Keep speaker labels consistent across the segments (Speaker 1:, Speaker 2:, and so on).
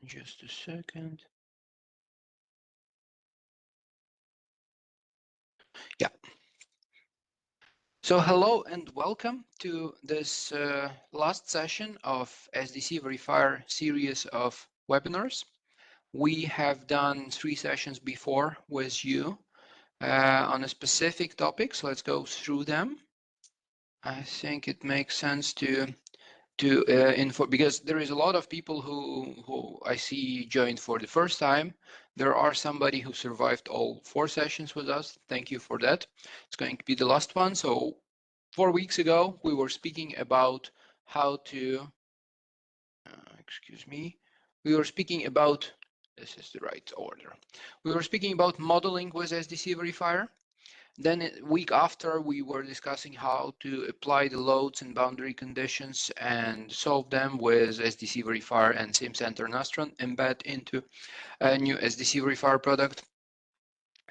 Speaker 1: Just a second. Yeah. So hello and welcome to this last session of SDC Verifier series of webinars. We have done 3 sessions before with you on a specific topic, so let's go through them. I think it makes sense to info, because there is a lot of people who I see joined for the first time. There are somebody who survived all 4 sessions with us. Thank you for that. It's going to be the last one. So 4 weeks ago, we were speaking about how to, excuse me, we were speaking about, this is the right order. We were speaking about modeling with SDC Verifier. Then a week after, we were discussing how to apply the loads and boundary conditions and solve them with SDC Verifier and Simcenter Nastran embed into a new SDC Verifier product.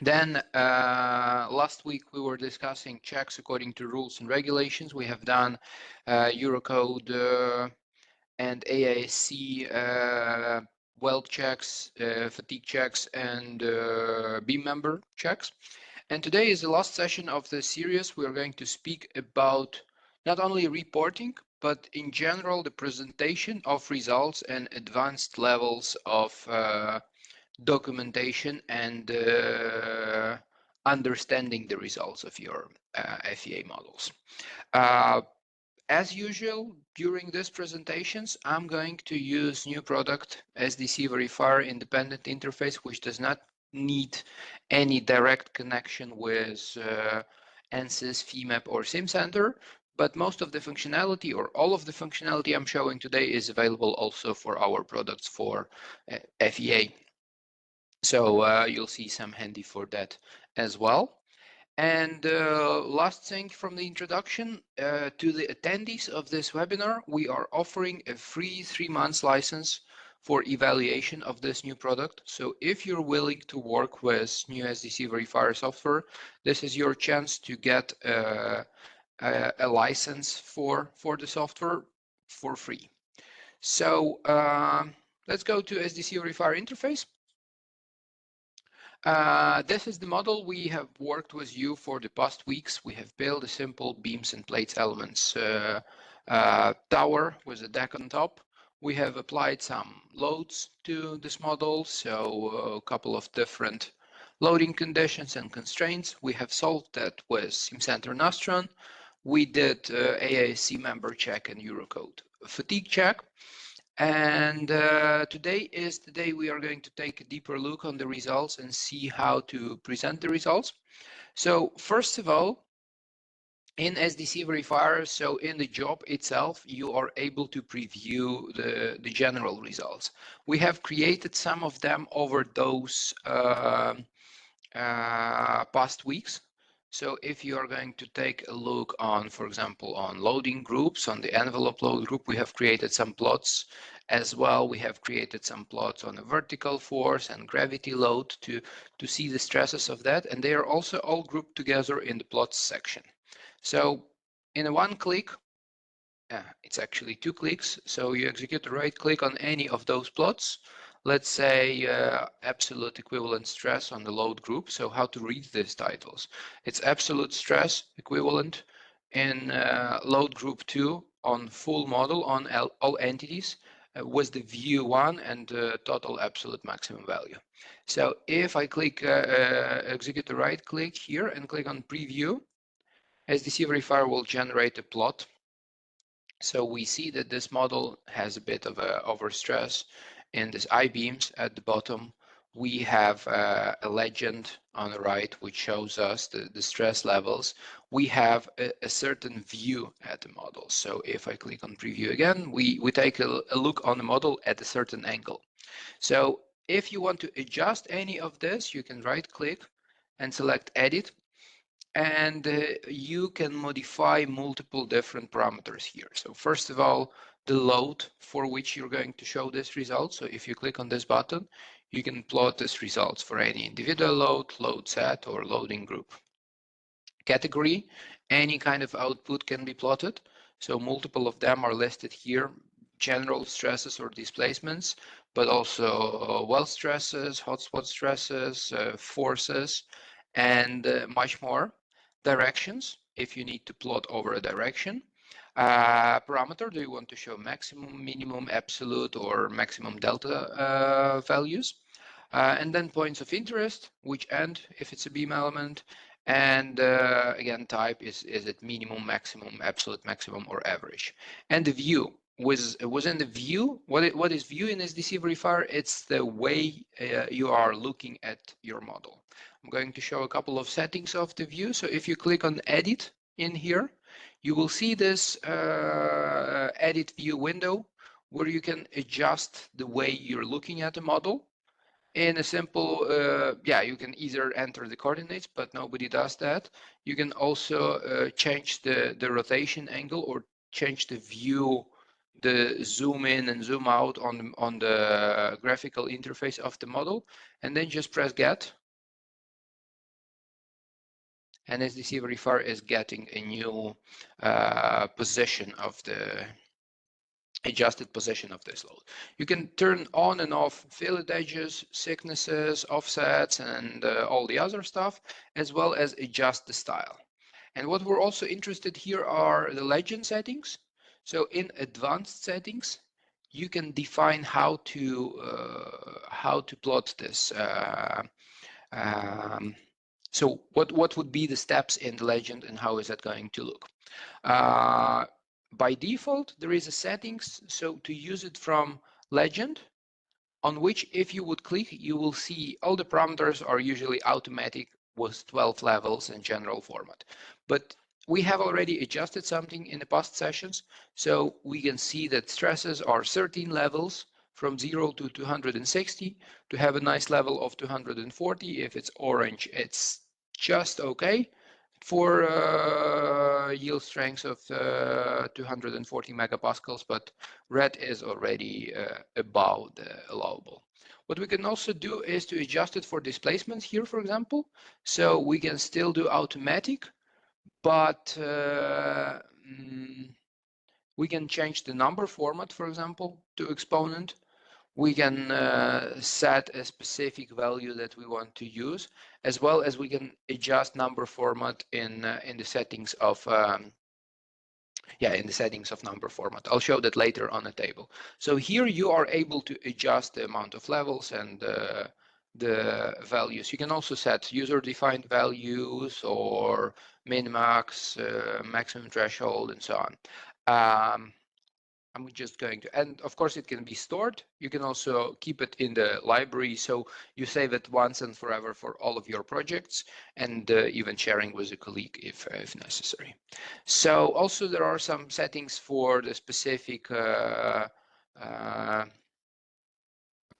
Speaker 1: Then last week, we were discussing checks according to rules and regulations. We have done Eurocode and AISC weld checks, fatigue checks, and beam member checks. And today is the last session of the series. We are going to speak about not only reporting, but in general, the presentation of results and advanced levels of documentation and understanding the results of your FEA models. As usual, during these presentations, I'm going to use new product SDC Verifier independent interface, which does not need any direct connection with ANSYS, FEMAP, or Simcenter, but most of the functionality or all of the functionality I'm showing today is available also for our products for FEA. So you'll see some handy for that as well. And last thing from the introduction, to the attendees of this webinar, we are offering a free 3 months license for evaluation of this new product. So if you're willing to work with new SDC Verifier software, this is your chance to get a license for the software for free. So let's go to SDC Verifier interface. This is the model we have worked with you for the past weeks. We have built a simple beams and plates elements tower with a deck on top. We have applied some loads to this model, so a couple of different loading conditions and constraints. We have solved that with Simcenter Nastran. We did AISC member check and Eurocode fatigue check. And today is the day we are going to take a deeper look on the results and see how to present the results. So first of all, in SDC Verifier, so in the job itself, you are able to preview the general results. We have created some of them over those past weeks. So if you are going to take a look on, for example, on loading groups, on the envelope load group, we have created some plots as well. We have created some plots on a vertical force and gravity load to see the stresses of that. And they are also all grouped together in the plots section. So in one click, it's actually 2 clicks. So you execute the right click on any of those plots. Let's say absolute equivalent stress on the load group. So how to read these titles? It's absolute stress equivalent in load group 2 on full model on all entities with the view 1 and total absolute maximum value. So if I click execute the right click here and click on preview, SDC Verifier will generate a plot. So we see that this model has a bit of a overstress in this I-beams at the bottom. We have a legend on the right, which shows us the stress levels. We have a certain view at the model. So if I click on preview again, we take a look on the model at a certain angle. So if you want to adjust any of this, you can right click and select edit. And you can modify multiple different parameters here. So first of all, the load for which you're going to show this result. So if you click on this button, you can plot this results for any individual load set, or loading group. Category, any kind of output can be plotted. So multiple of them are listed here general stresses or displacements, but also well stresses, hotspot stresses, forces, and much more. Directions, if you need to plot over a direction. Parameter, do you want to show maximum, minimum, absolute, or maximum delta values? And then points of interest, which end, if it's a beam element. And again, type, is it minimum, maximum, absolute maximum, or average? And the view. Within the view, what is view in SDC Verifier? It's the way you are looking at your model. I'm going to show a couple of settings of the view. So if you click on edit in here, you will see this edit view window where you can adjust the way you're looking at the model. In a simple, you can either enter the coordinates, but nobody does that. You can also change the rotation angle or change the view, the zoom in and zoom out on the graphical interface of the model, and then just press get. And SDC Verifier is getting a new position of the adjusted position of this load. You can turn on and off fillet edges, thicknesses, offsets, and all the other stuff, as well as adjust the style. And what we're also interested here are the legend settings. So in advanced settings, you can define how to plot this. So what would be the steps in the legend and how is that going to look? By default, there is a settings, so to use it from legend, on which if you would click, you will see all the parameters are usually automatic with 12 levels in general format. But we have already adjusted something in the past sessions, so we can see that stresses are 13 levels from 0 to 260 to have a nice level of 240. If it's orange, it's just okay for yield strengths of 240 megapascals, but red is already above the allowable. What we can also do is to adjust it for displacements here, for example. So we can still do automatic, but we can change the number format, for example, to exponent. We can set a specific value that we want to use, as well as we can adjust number format in the settings of number format. I'll show that later on a table. So here you are able to adjust the amount of levels and the values. You can also set user-defined values or min-max, maximum threshold, and so on. I'm just going to, and of course it can be stored. You can also keep it in the library, so you save it once and forever for all of your projects, and even sharing with a colleague if necessary. So also there are some settings for the specific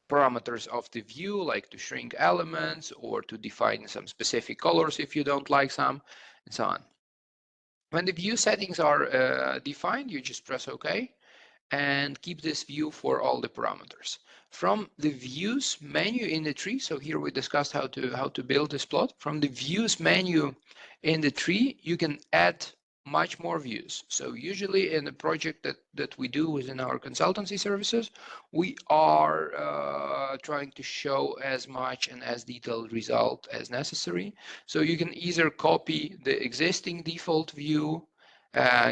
Speaker 1: parameters of the view, like to shrink elements or to define some specific colors if you don't like some, and so on. When the view settings are defined, you just press OK and keep this view for all the parameters. From the views menu in the tree, so here we discussed how to build this plot. From the views menu in the tree, you can add much more views. So usually in a project that we do within our consultancy services, we are trying to show as much and as detailed result as necessary. So you can either copy the existing default view,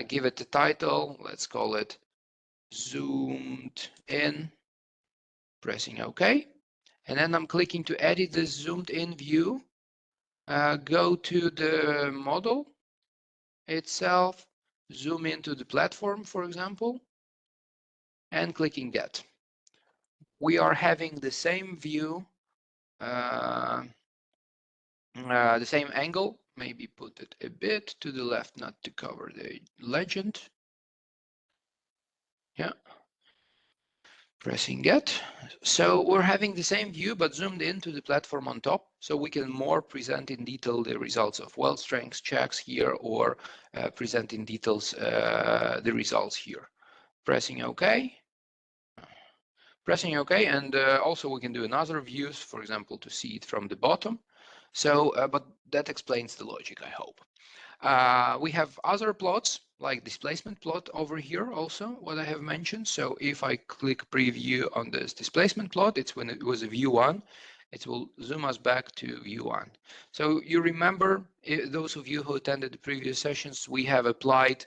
Speaker 1: give it the title, let's call it zoomed in, pressing OK. And then I'm clicking to edit this zoomed in view. Go to the model itself, zoom into the platform, for example, and clicking get. We are having the same view, the same angle. Maybe put it a bit to the left, not to cover the legend. Yeah. Pressing get. So we're having the same view, but zoomed into the platform on top, so we can more present in detail the results of weld strength checks here, or present in details the results here. Pressing OK. Pressing OK, and also we can do another views, for example, to see it from the bottom. So, but that explains the logic, I hope. We have other plots like displacement plot over here also, what I have mentioned. So if I click preview on this displacement plot, it's when it was a view 1, it will zoom us back to view 1. So you remember, those of you who attended the previous sessions, we have applied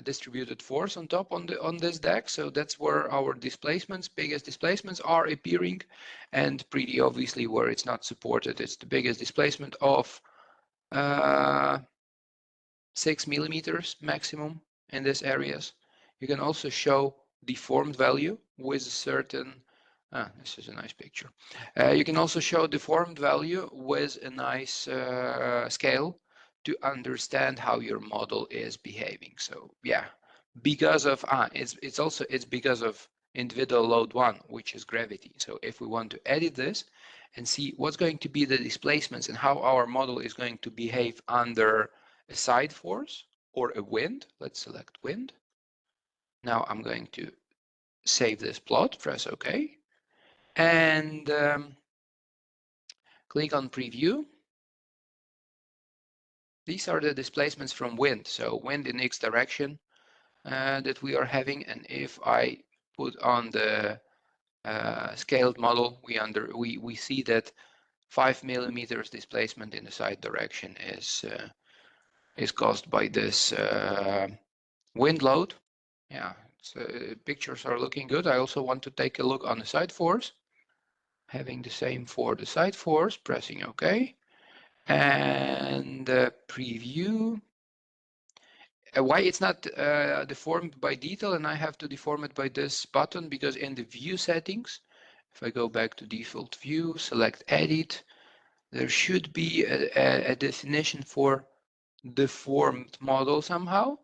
Speaker 1: distributed force on top on this deck. So that's where our displacements, biggest displacements are appearing, and pretty obviously where it's not supported, it's the biggest displacement of 6 millimeters maximum in these areas. You can also show deformed value with a certain, this is a nice picture. You can also show deformed value with a nice scale to understand how your model is behaving. So yeah, because of, it's because of individual load 1, which is gravity. So if we want to edit this and see what's going to be the displacements and how our model is going to behave under a side force or a wind. Let's select wind. Now I'm going to save this plot, press OK, and click on preview. These are the displacements from wind. So wind in X direction that we are having. And if I put on the scaled model, we see that 5 millimeters displacement in the side direction is caused by this wind load. Yeah, so pictures are looking good. I also want to take a look on the side force. Having the same for the side force, pressing OK. And preview. Why it's not deformed by detail, and I have to deform it by this button, because in the view settings, if I go back to default view, select edit, there should be a definition for deformed model somehow.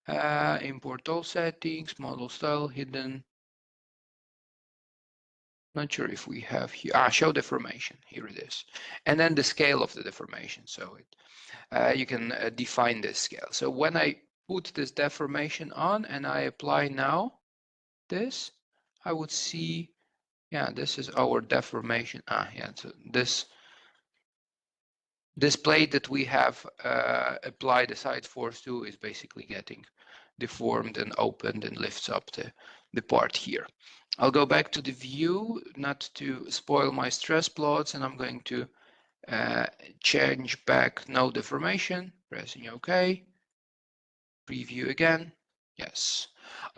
Speaker 1: Import all settings, model style hidden. Not sure if we have here. Show deformation. Here it is. And then the scale of the deformation. So you can define this scale. So when I put this deformation on and I apply now this, I would see, yeah, this is our deformation. Yeah, so this plate that we have applied a side force to is basically getting deformed and opened and lifts up the part here. I'll go back to the view, not to spoil my stress plots, and I'm going to change back no deformation, pressing OK. Preview again. Yes.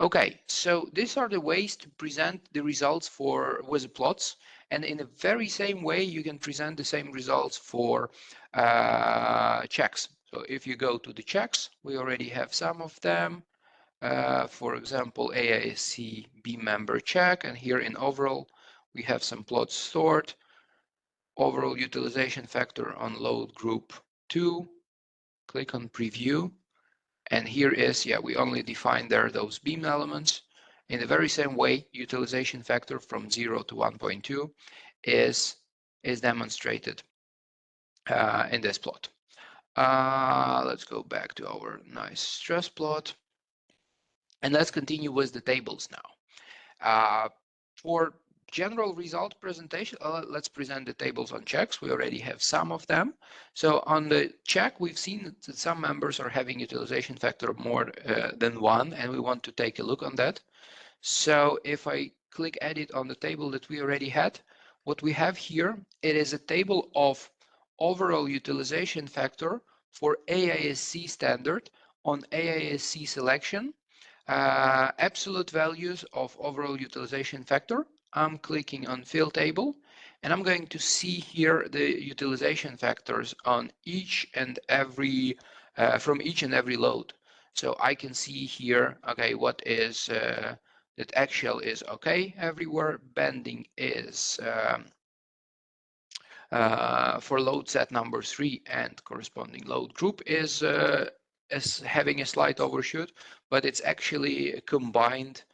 Speaker 1: Okay, so these are the ways to present the results with the plots, and in the very same way you can present the same results for checks. So if you go to the checks, we already have some of them. For example, AISC beam member check, and here in overall we have some plots stored. Overall utilization factor on load group 2. Click on preview. And here is, yeah, we only define there those beam elements. In the very same way, utilization factor from 0 to 1.2 is demonstrated in this plot. Let's go back to our nice stress plot. And let's continue with the tables now. For general result presentation, let's present the tables on checks. We already have some of them. So on the check, we've seen that some members are having utilization factor of more than 1, and we want to take a look on that. So if I click edit on the table that we already had, what we have here, it is a table of overall utilization factor for AISC standard on AISC selection. Absolute values of overall utilization factor. I'm clicking on fill table, and I'm going to see here the utilization factors on each and every from each and every load. So I can see here, okay, what is that axial is okay everywhere. Bending is for load set number 3 and corresponding load group is having a slight overshoot, but it's actually a combined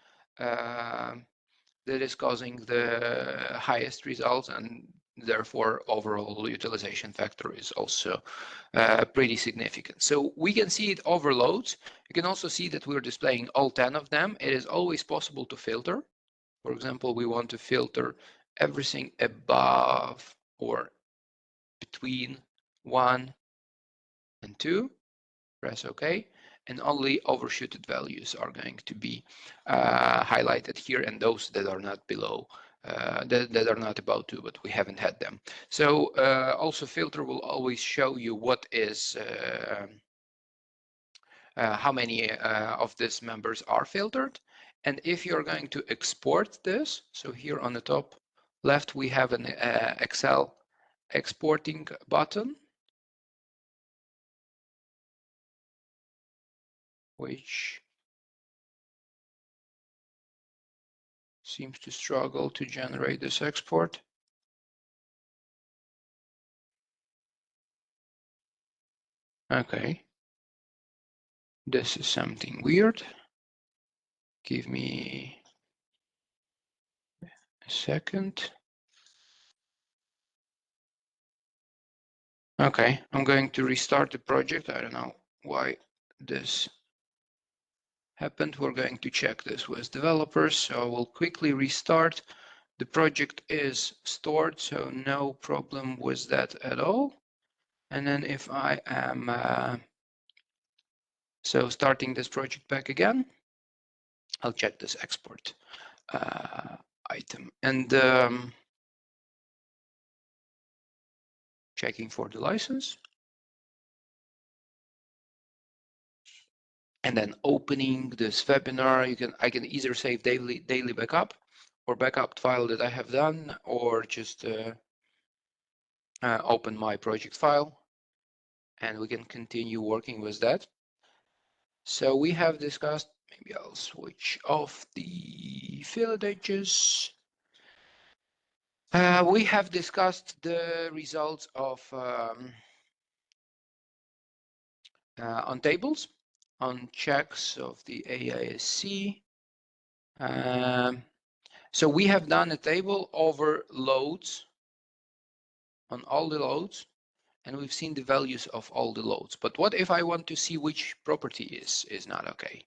Speaker 1: that is causing the highest results, and therefore overall utilization factor is also pretty significant. So we can see it overloads. You can also see that we're displaying all 10 of them. It is always possible to filter. For example, we want to filter everything above or between 1 and 2. Press OK, and only overshooted values are going to be highlighted here, and those that are not below, that are not about 2, but we haven't had them. So also filter will always show you what is how many of these members are filtered. And if you're going to export this, so here on the top left, we have an Excel exporting button, which seems to struggle to generate this export. Okay, this is something weird. Give me a second. Okay, I'm going to restart the project. I don't know why this happened. We're going to check this with developers, so we'll quickly restart. The project is stored, so no problem with that at all. And then if I am so starting this project back again, I'll check this export item, and checking for the license, and then opening this webinar. I can either save daily backup or backup file that I have done, or just open my project file, and we can continue working with that. So we have discussed, maybe I'll switch off the filled edges. We have discussed the results of on tables, on checks of the AISC. So we have done a table over loads, on all the loads, and we've seen the values of all the loads. But what if I want to see which property is not okay?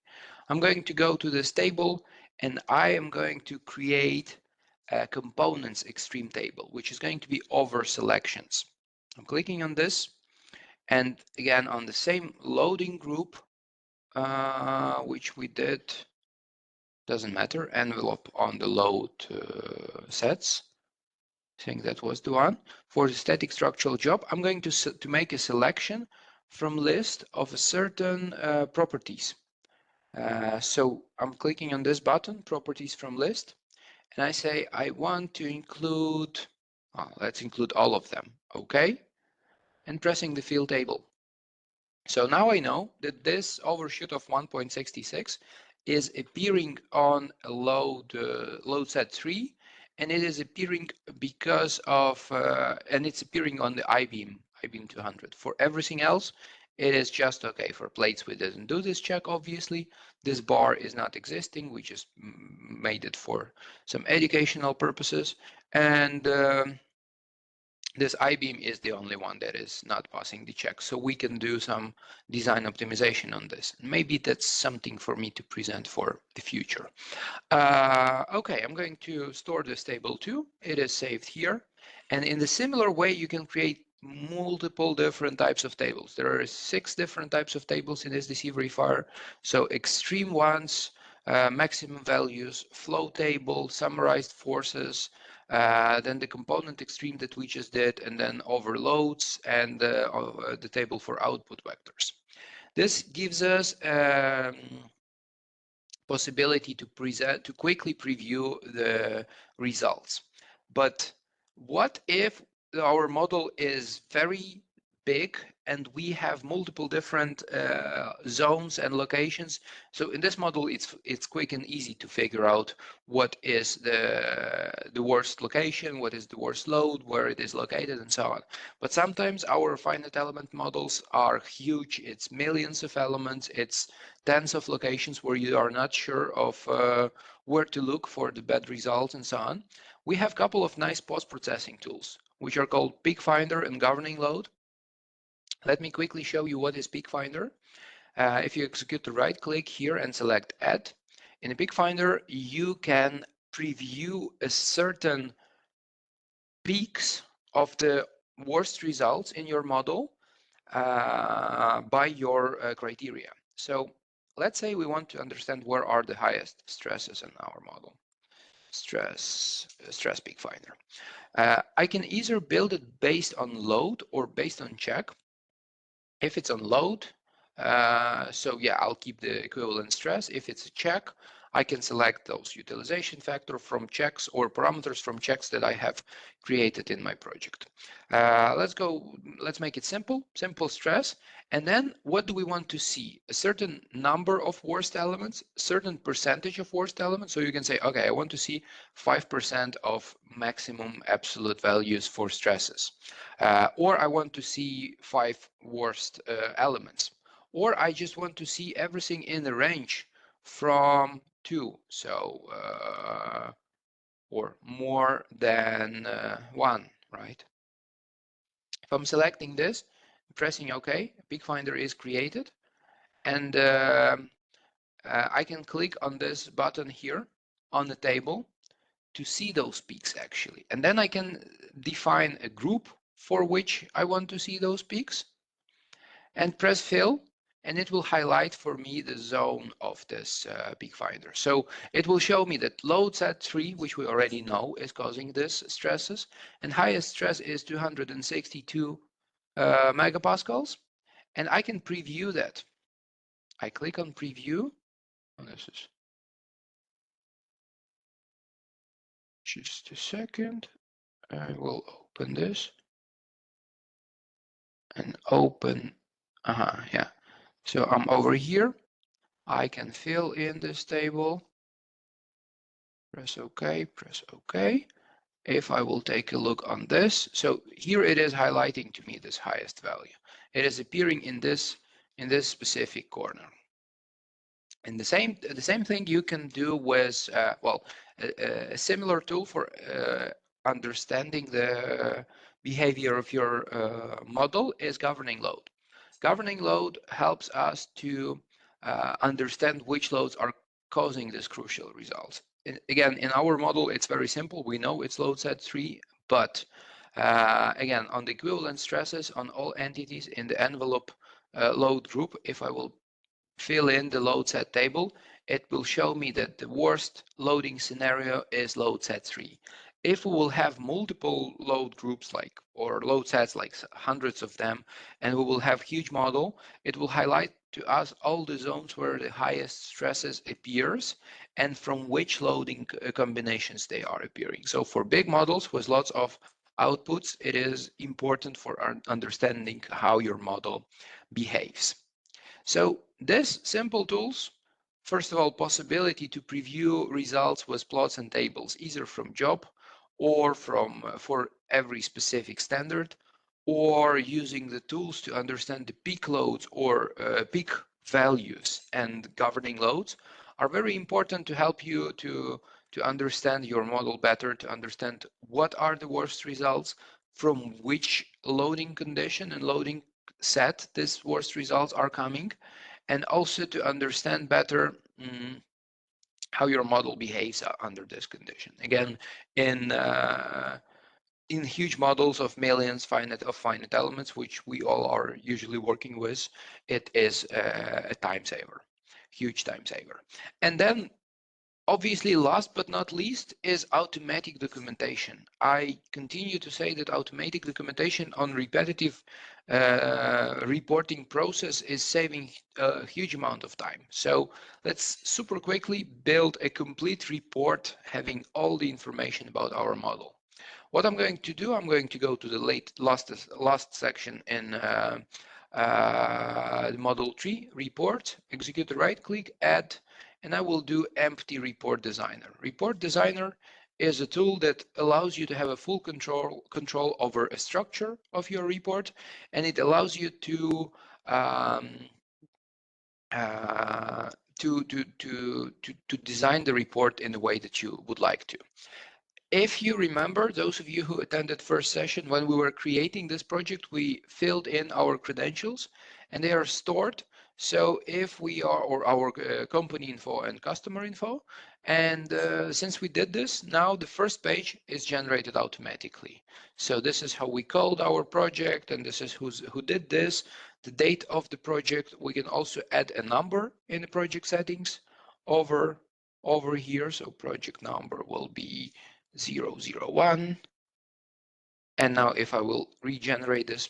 Speaker 1: I'm going to go to this table, and I am going to create a components extreme table, which is going to be over selections. I'm clicking on this, and again on the same loading group, which we did, doesn't matter, envelope on the load sets. I think that was the one. For the static structural job, I'm going to make a selection from list of a certain properties. So I'm clicking on this button, properties from list, and I say I want to include, let's include all of them, okay? And pressing the fill table. So now I know that this overshoot of 1.66 is appearing on a load set 3, and it is appearing because of, and it's appearing on the I-beam 200. For everything else, it is just okay. For plates, we didn't do this check, obviously. This bar is not existing. We just made it for some educational purposes. And this I-beam is the only one that is not passing the check. So we can do some design optimization on this. Maybe that's something for me to present for the future. Okay, I'm going to store this table too. It is saved here. And in the similar way, you can create multiple different types of tables. There are 6 different types of tables in SDC Verifier. So extreme ones, maximum values, flow table, summarized forces, then the component extreme that we just did, and then overloads, and the table for output vectors. This gives us possibility to quickly preview the results. But what if our model is very big and we have multiple different zones and locations? So in this model, it's quick and easy to figure out what is the worst location, what is the worst load, where it is located, and so on. But sometimes our finite element models are huge. It's millions of elements. It's tens of locations where you are not sure of where to look for the bad results and so on. We have a couple of nice post-processing tools, which are called Peak Finder and Governing Load. Let me quickly show you what is Peak Finder. If you execute the right click here and select Add, in the Peak Finder, you can preview a certain peaks of the worst results in your model by your criteria. So let's say we want to understand where are the highest stresses in our model. Stress peak finder. I can either build it based on load or based on check. If it's on load, so yeah, I'll keep the equivalent stress. If it's a check, I can select those utilization factor from checks or parameters from checks that I have created in my project. Let's make it simple stress. And then what do we want to see? A certain number of worst elements, certain percentage of worst elements. So you can say, okay, I want to see 5% of maximum absolute values for stresses. Or I want to see 5 worst elements. Or I just want to see everything in the range from 2. So, or more than 1, right? If I'm selecting this, pressing OK, peak finder is created. And I can click on this button here on the table to see those peaks actually. And then I can define a group for which I want to see those peaks and press fill, and it will highlight for me the zone of this peak finder. So it will show me that load set 3, which we already know is causing this stresses, and highest stress is 262 megapascals, and I can preview that. I click on preview. Oh, this is just a second. I will open this and open. Yeah. So I'm over here. I can fill in this table. Press OK, press OK. If I will take a look on this, so here it is highlighting to me this highest value. It is appearing in this specific corner. And the same thing you can do with a similar tool for understanding the behavior of your model is governing load. Governing load helps us to understand which loads are causing this crucial result. Again, in our model, it's very simple. We know it's load set 3, but again, on the equivalent stresses on all entities in the envelope load group, if I will fill in the load set table, it will show me that the worst loading scenario is load set 3. If we will have multiple load groups or load sets like hundreds of them, and we will have huge model, it will highlight to us all the zones where the highest stresses appears and from which loading combinations they are appearing. So for big models with lots of outputs, it is important for our understanding how your model behaves. So this simple tools, first of all, possibility to preview results with plots and tables, either from job or from for every specific standard, or using the tools to understand the peak loads or peak values and governing loads are very important to help you to understand your model better, to understand what are the worst results, from which loading condition and loading set these worst results are coming, and also to understand better how your model behaves under this condition. Again, in huge models of millions finite elements, which we all are usually working with, it is a time saver, huge time saver. And then obviously, last but not least is automatic documentation. I continue to say that automatic documentation on repetitive reporting process is saving a huge amount of time. So let's super quickly build a complete report having all the information about our model. What I'm going to do, I'm going to go to the last section in the model tree, report, execute the right click, add, and I will do empty report designer. Report designer is a tool that allows you to have a full control over a structure of your report, and it allows you to design the report in the way that you would like to. If you remember, those of you who attended first session, when we were creating this project, we filled in our credentials and they are stored So if we are, or our company info and customer info, and since we did this, now the first page is generated automatically. So this is how we called our project, and this is who did this, the date of the project. We can also add a number in the project settings over here. So project number will be 001. And now if I will regenerate this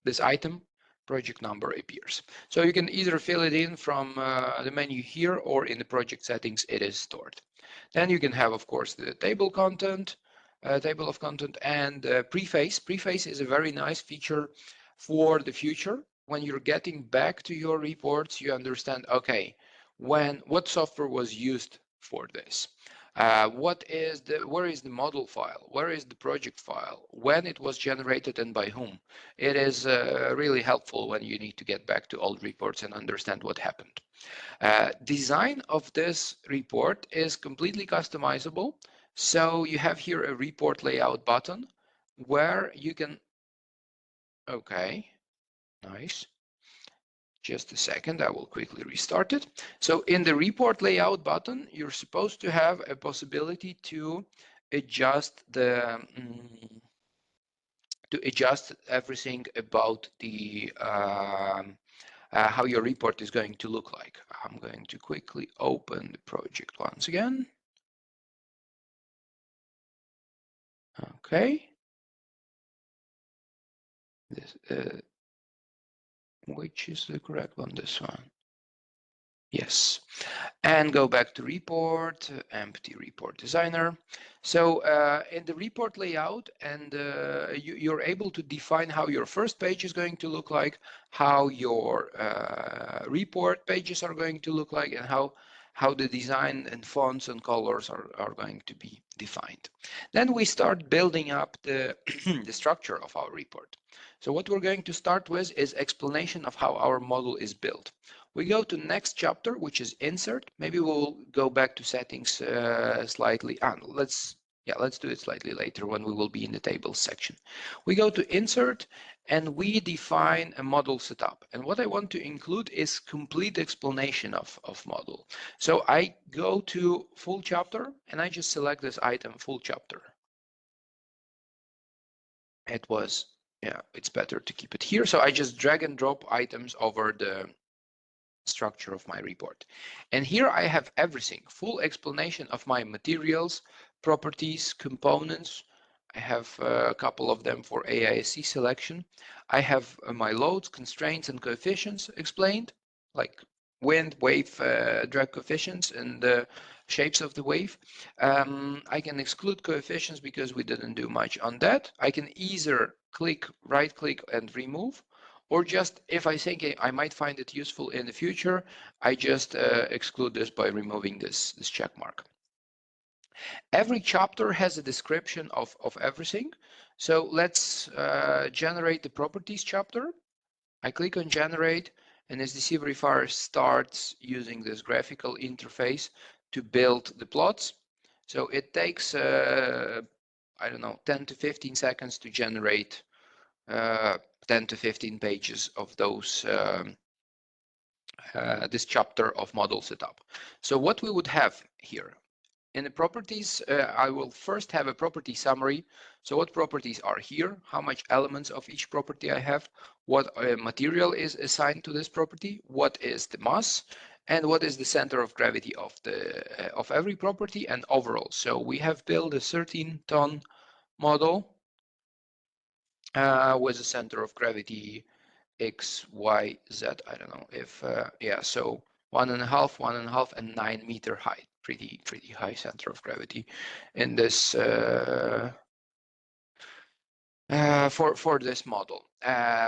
Speaker 1: this item, project number appears. So you can either fill it in from the menu here, or in the project settings it is stored. Then you can have, of course, the table content, table of content, and preface. Preface is a very nice feature for the future. When you're getting back to your reports, you understand, okay, what software was used for this. Where is the model file? Where is the project file? When it was generated and by whom? It is really helpful when you need to get back to old reports and understand what happened. Design of this report is completely customizable. So you have here a report layout button where you can, okay, nice. Just a second, I will quickly restart it. So in the report layout button, you're supposed to have a possibility to adjust everything about the how your report is going to look like. I'm going to quickly open the project once again. Okay. This, which is the correct one? This one. Yes. And go back to report, empty report designer. So in the report layout, and you're able to define how your first page is going to look like, how your report pages are going to look like, and how the design and fonts and colors are going to be defined. Then we start building up the, the structure of our report. So what we're going to start with is explanation of how our model is built. We go to next chapter, which is insert. Maybe we'll go back to settings slightly. Let's do it slightly later when we will be in the tables section. We go to insert and we define a model setup. And what I want to include is complete explanation of model. So I go to full chapter and I just select this item, full chapter. It was, yeah, it's better to keep it here. So I just drag and drop items over the structure of my report. And here I have everything, full explanation of my materials, properties, components. I have a couple of them for AISC selection. I have my loads, constraints, and coefficients explained, like wind, wave, drag coefficients, and the shapes of the wave. I can exclude coefficients because we didn't do much on that. I can either right click and remove, or just if I think I might find it useful in the future, I just exclude this by removing this check mark. Every chapter has a description of everything. So let's generate the properties chapter. I click on generate, and SDC Verifier starts using this graphical interface to build the plots. So it takes, I don't know, 10 to 15 seconds to generate 10 to 15 pages of those this chapter of model setup. So what we would have here in the properties, I will first have a property summary. So what properties are here, how much elements of each property I have, what material is assigned to this property, what is the mass, and what is the center of gravity of the of every property and overall. So we have built a 13-ton model with a center of gravity X, Y, Z. I don't know if, yeah, so 1.5, 1.5, and 9-meter height. Pretty high center of gravity in this for this model.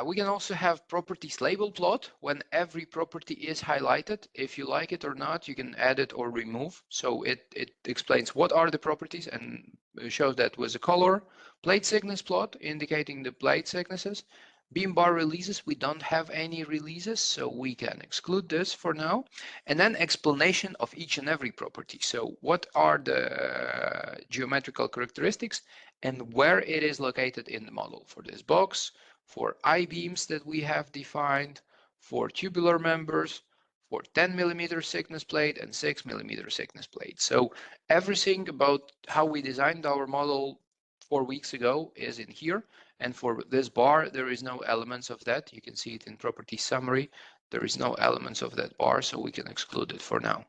Speaker 1: We can also have properties label plot when every property is highlighted. If you like it or not, you can add it or remove. So it explains what are the properties and shows that with a color. Plate thickness plot indicating the plate thicknesses. Beam bar releases, we don't have any releases, so we can exclude this for now. And then explanation of each and every property. So what are the geometrical characteristics and where it is located in the model for this box, for I-beams that we have defined, for tubular members, for 10 millimeter thickness plate and 6 millimeter thickness plate. So everything about how we designed our model 4 weeks ago is in here. And for this bar, there is no elements of that. You can see it in property summary. There is no elements of that bar, so we can exclude it for now.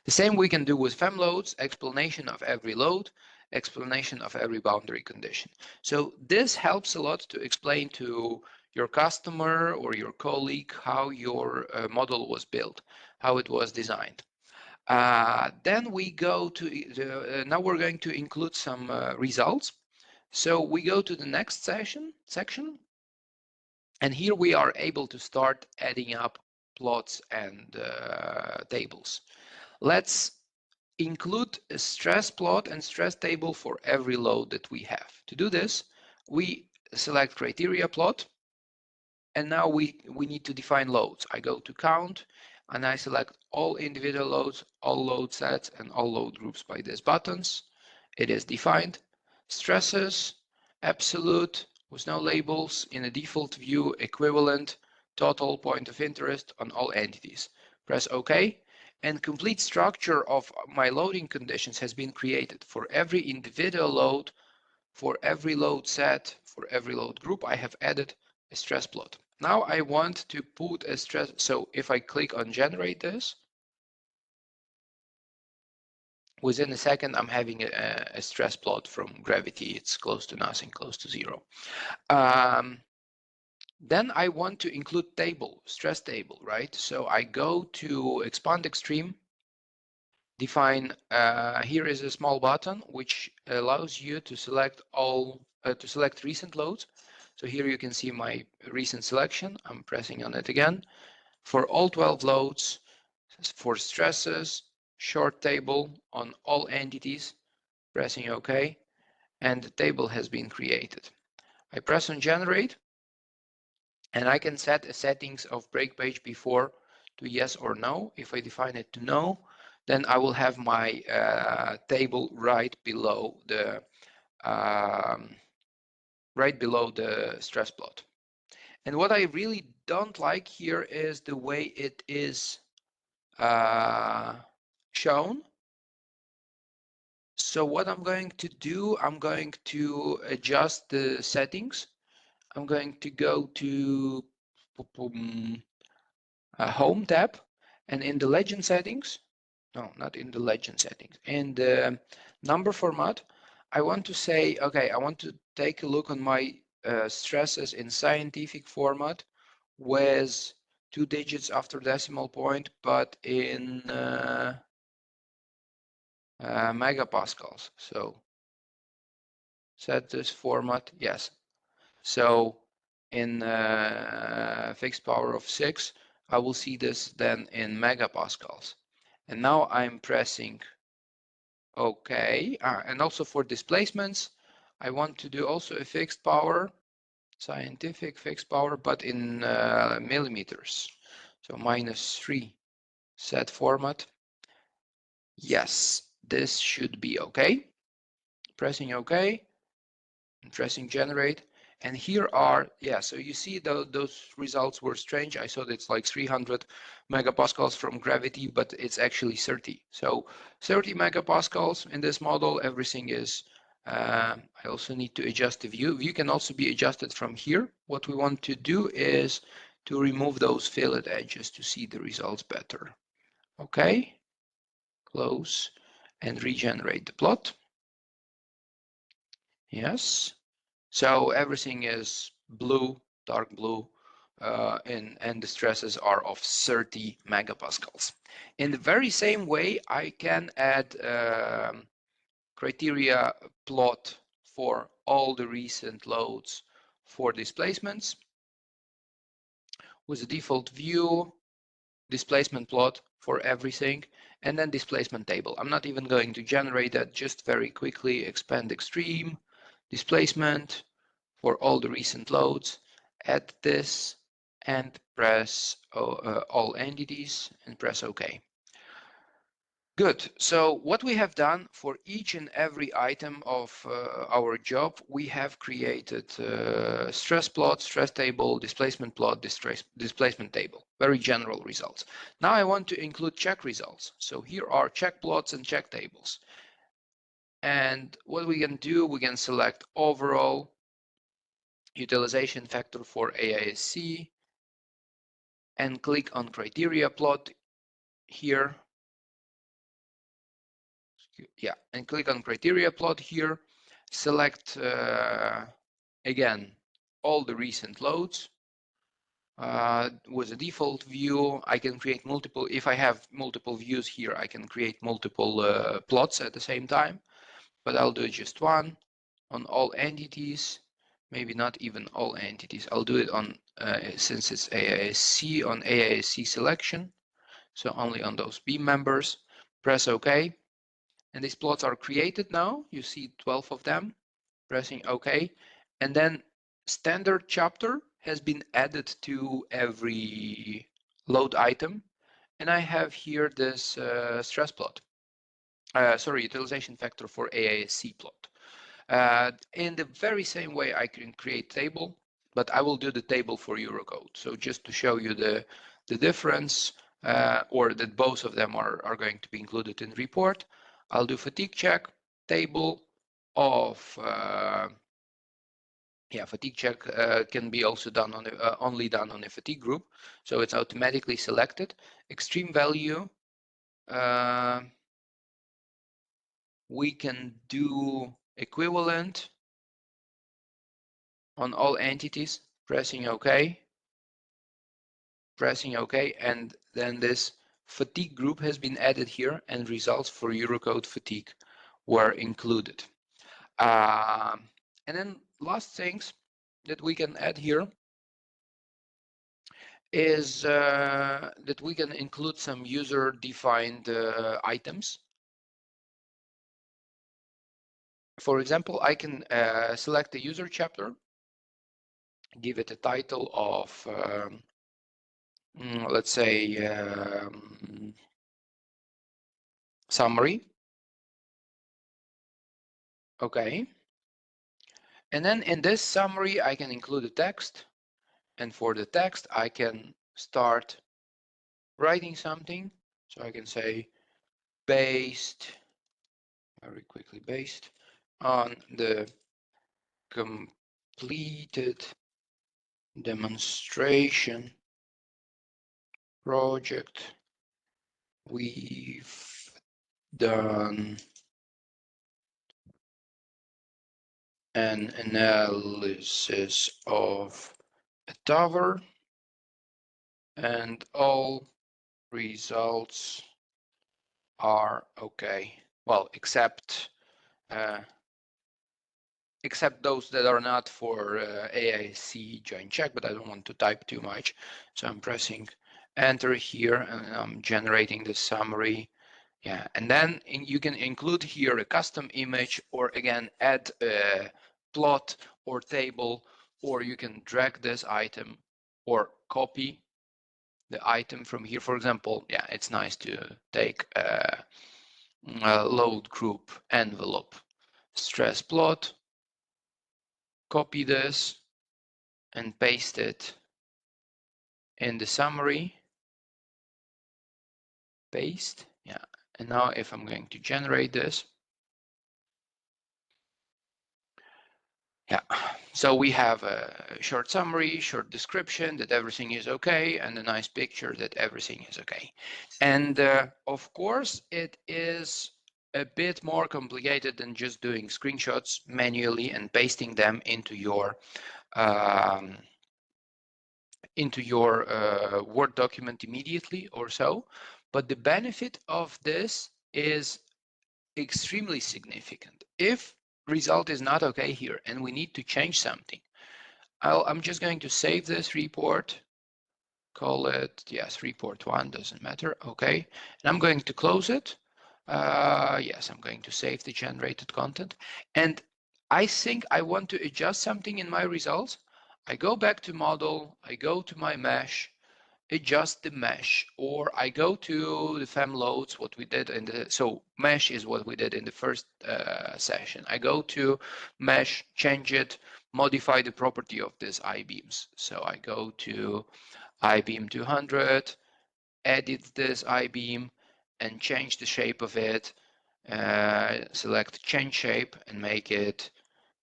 Speaker 1: The same we can do with FEM loads, explanation of every load, explanation of every boundary condition. So this helps a lot to explain to your customer or your colleague how your model was built, how it was designed. Then we go to, now we're going to include some results. So we go to the next section, and here we are able to start adding up plots and tables. Let's include a stress plot and stress table for every load that we have. To do this, we select criteria plot, and now we need to define loads. I go to count, and I select all individual loads, all load sets, and all load groups by these buttons. It is defined. Stresses, absolute, with no labels, in a default view, equivalent, total, point of interest on all entities. Press OK, and complete structure of my loading conditions has been created. For every individual load, for every load set, for every load group, I have added a stress plot. Now I want to put a stress, so if I click on generate this, within a second, I'm having a stress plot from gravity. It's close to nothing, close to zero. Then I want to include table, stress table, right? So I go to expand extreme, define, here is a small button which allows you to select all, to select recent loads. So here you can see my recent selection. I'm pressing on it again. For all 12 loads, for stresses, short table on all entities, pressing OK, and the table has been created. I press on generate, and I can set a settings of break page before to yes or no. If I define it to no, then I will have my table right below the stress plot. And what I really don't like here is the way it is shown. So what I'm going to do, I'm going to adjust the settings. I'm going to go to Home tab, and in the legend settings, no, not in the legend settings, in the number format, I want to say, okay, I want to take a look on my stresses in scientific format with 2 digits after decimal point, but in megapascals. So set this format, yes. So in fixed power of 6, I will see this then in megapascals. And now I'm pressing OK. And also for displacements, I want to do also a fixed power, scientific fixed power, but in millimeters. So -3 set format. Yes, this should be OK. Pressing OK and pressing generate. And here are, yeah, so you see those results were strange. I thought it's like 300 megapascals from gravity, but it's actually 30. So 30 megapascals in this model, everything is, I also need to adjust the view. View can also be adjusted from here. What we want to do is to remove those fillet edges to see the results better. Okay, close and regenerate the plot. Yes. So everything is blue, dark blue, and the stresses are of 30 megapascals. In the very same way, I can add criteria plot for all the recent loads for displacements with a default view, displacement plot for everything, and then displacement table. I'm not even going to generate that, just very quickly expand extreme, displacement, for all the recent loads, add this and press all entities and press OK. Good. So what we have done for each and every item of our job, we have created stress plot, stress table, displacement plot, displacement table, very general results. Now I want to include check results. So here are check plots and check tables. And what we can do, we can select overall utilization factor for AISC and click on criteria plot here. Yeah, and click on criteria plot here. Select again all the recent loads. With a default view, I can create multiple. If I have multiple views here, I can create multiple plots at the same time, but I'll do just one on all entities. Maybe not even all entities. I'll do it on, since it's AISC, on AISC selection. So only on those beam members. Press OK. And these plots are created now. You see 12 of them. Pressing OK. And then standard chapter has been added to every load item. And I have here this stress plot. Sorry, utilization factor for AISC plot. In the very same way, I can create table, but I will do the table for Eurocode. So just to show you the difference, or that both of them are going to be included in report, I'll do fatigue check, table of, fatigue check can be also done on only done on a fatigue group. So it's automatically selected. Extreme value, we can do equivalent on all entities, pressing OK, and then this fatigue group has been added here, and results for Eurocode fatigue were included. And then last things that we can add here is that we can include some user-defined items. For example, I can select a user chapter, give it a title of, let's say, summary. Okay. And then in this summary, I can include a text. And for the text, I can start writing something. So I can say, based, very quickly, based on the completed demonstration project, we've done an analysis of a tower, and all results are okay. Well, except those that are not for AIC join check, but I don't want to type too much. So I'm pressing enter here and I'm generating the summary. Yeah, and then you can include here a custom image, or again, add a plot or table, or you can drag this item or copy the item from here. For example, yeah, it's nice to take a load group envelope stress plot, copy this and paste it in the summary, paste, yeah. And now if I'm going to generate this, yeah, so we have a short summary, short description that everything is okay, and a nice picture that everything is okay. And of course, it is a bit more complicated than just doing screenshots manually and pasting them into your Word document immediately or so. But the benefit of this is extremely significant. If result is not okay here and we need to change something, I'm just going to save this report, call it, yes, report 1, doesn't matter, okay. And I'm going to close it. Yes, I'm going to save the generated content. And I think I want to adjust something in my results. I go back to model, I go to my mesh, adjust the mesh, or I go to the fem loads, what we did in the, so mesh is what we did in the first session. I go to mesh, change it, modify the property of this I-beams. So I go to I-beam 200, edit this I-beam and change the shape of it, select change shape and make it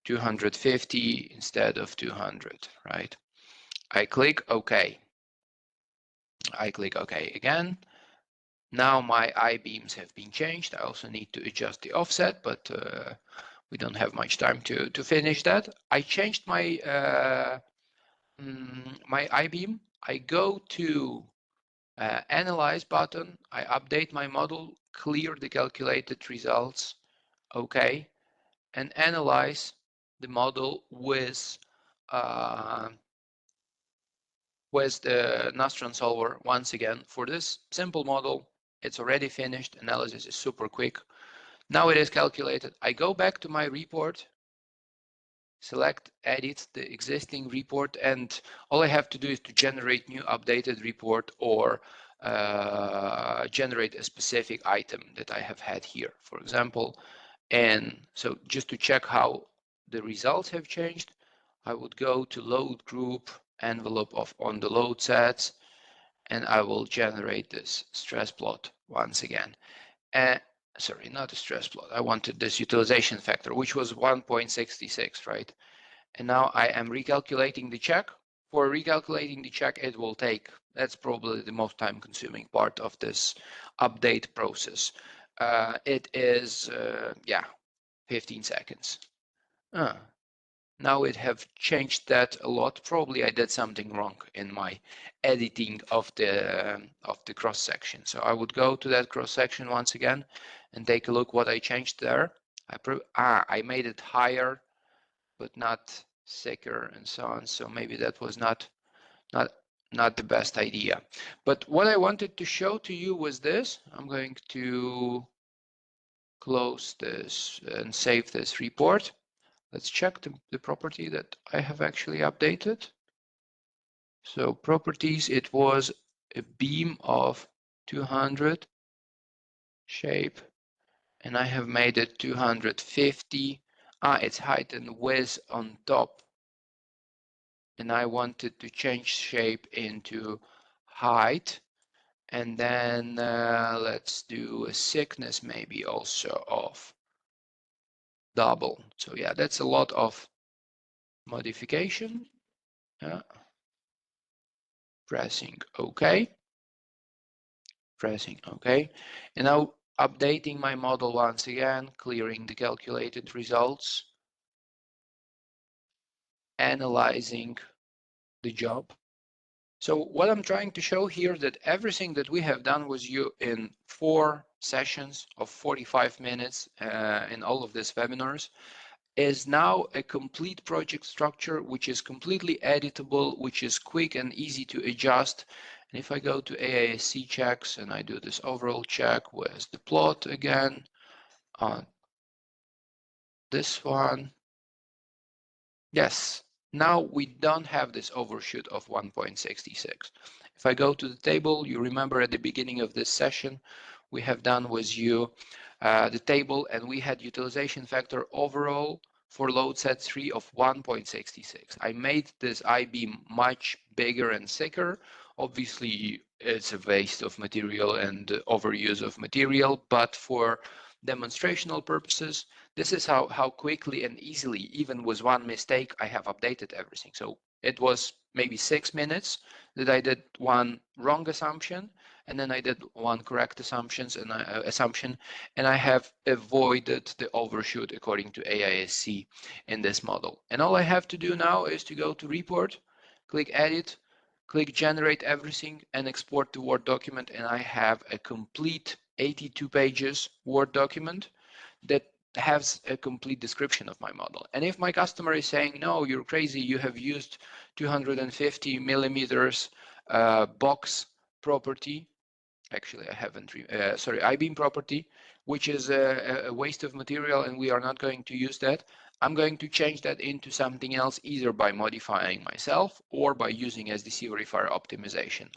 Speaker 1: 250 instead of 200, right? I click OK. I click OK again. Now my I-beams have been changed. I also need to adjust the offset, but we don't have much time to finish that. I changed my my I-beam. I go to Analyze button. I update my model, clear the calculated results, OK, and analyze the model with the Nastran solver once again. For this simple model, it's already finished. Analysis is super quick. Now it is calculated. I go back to my report, select, edit the existing report, and all I have to do is to generate new updated report or generate a specific item that I have had here, for example. And so just to check how the results have changed, I would go to load group, envelope of on the load sets, and I will generate this stress plot once again. Sorry, not a stress plot. I wanted this utilization factor, which was 1.66, right? And now I am recalculating the check. For recalculating the check, it will take, that's probably the most time consuming part of this update process. It is, yeah, 15 seconds. Now it have changed that a lot. Probably I did something wrong in my editing of the cross section. So I would go to that cross section once again and take a look what I changed there. I made it higher, but not thicker and so on. So maybe that was not the best idea. But what I wanted to show to you was this. I'm going to close this and save this report. Let's check the property that I have actually updated. So properties, it was a beam of 200 shape, and I have made it 250. It's height and width on top. And I wanted to change shape into height. And then let's do a thickness maybe also of double. So yeah, that's a lot of modification. Pressing OK. Pressing OK. And now updating my model once again, clearing the calculated results, analyzing the job. So what I'm trying to show here that everything that we have done with you in 4 sessions of 45 minutes in all of these webinars is now a complete project structure, which is completely editable, which is quick and easy to adjust. And if I go to AISC checks and I do this overall check with the plot again on this one, yes, now we don't have this overshoot of 1.66. If I go to the table, you remember at the beginning of this session, we have done with you the table, and we had utilization factor overall for load set 3 of 1.66. I made this I-beam much bigger and thicker. Obviously, it's a waste of material and overuse of material, but for demonstrational purposes, this is how quickly and easily, even with one mistake, I have updated everything. So it was maybe 6 minutes that I did one wrong assumption, and then I did one correct assumption, and I have avoided the overshoot according to AISC in this model. And all I have to do now is to go to report, click edit, click generate everything, and export to Word document, and I have a complete 82 pages Word document that has a complete description of my model. And if my customer is saying, no, you're crazy, you have used 250 millimeters box property, actually I haven't, I-beam property, which is a waste of material and we are not going to use that, I'm going to change that into something else, either by modifying myself or by using SDC Verifier optimization.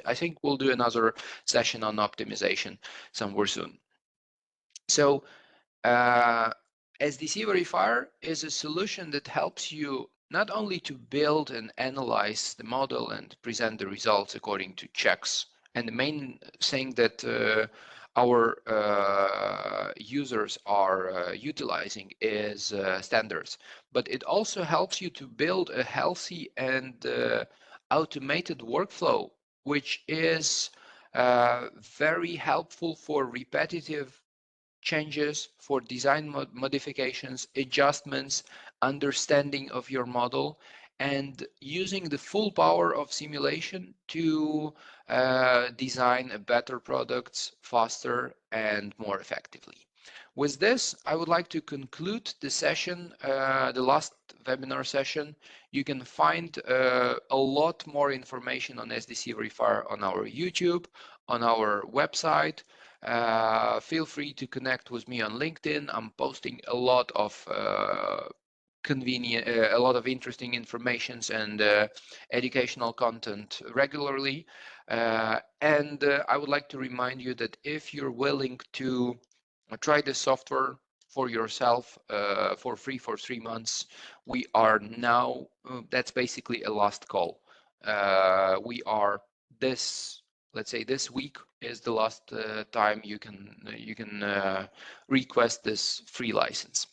Speaker 1: I think we'll do another session on optimization somewhere soon. So SDC Verifier is a solution that helps you not only to build and analyze the model and present the results according to checks. And the main thing that our users are utilizing is standards. But it also helps you to build a healthy and automated workflow, which is very helpful for repetitive changes, for design modifications, adjustments, understanding of your model, and using the full power of simulation to design better products faster and more effectively. With this, I would like to conclude the session, the last webinar session. You can find a lot more information on SDC Verifier on our YouTube, on our website. Feel free to connect with me on LinkedIn. I'm posting a lot of convenient, a lot of interesting informations and educational content regularly. And I would like to remind you that if you're willing to try this software for yourself for free for 3 months, we are now, that's basically a last call. We are let's say this week is the last time you can request this free license.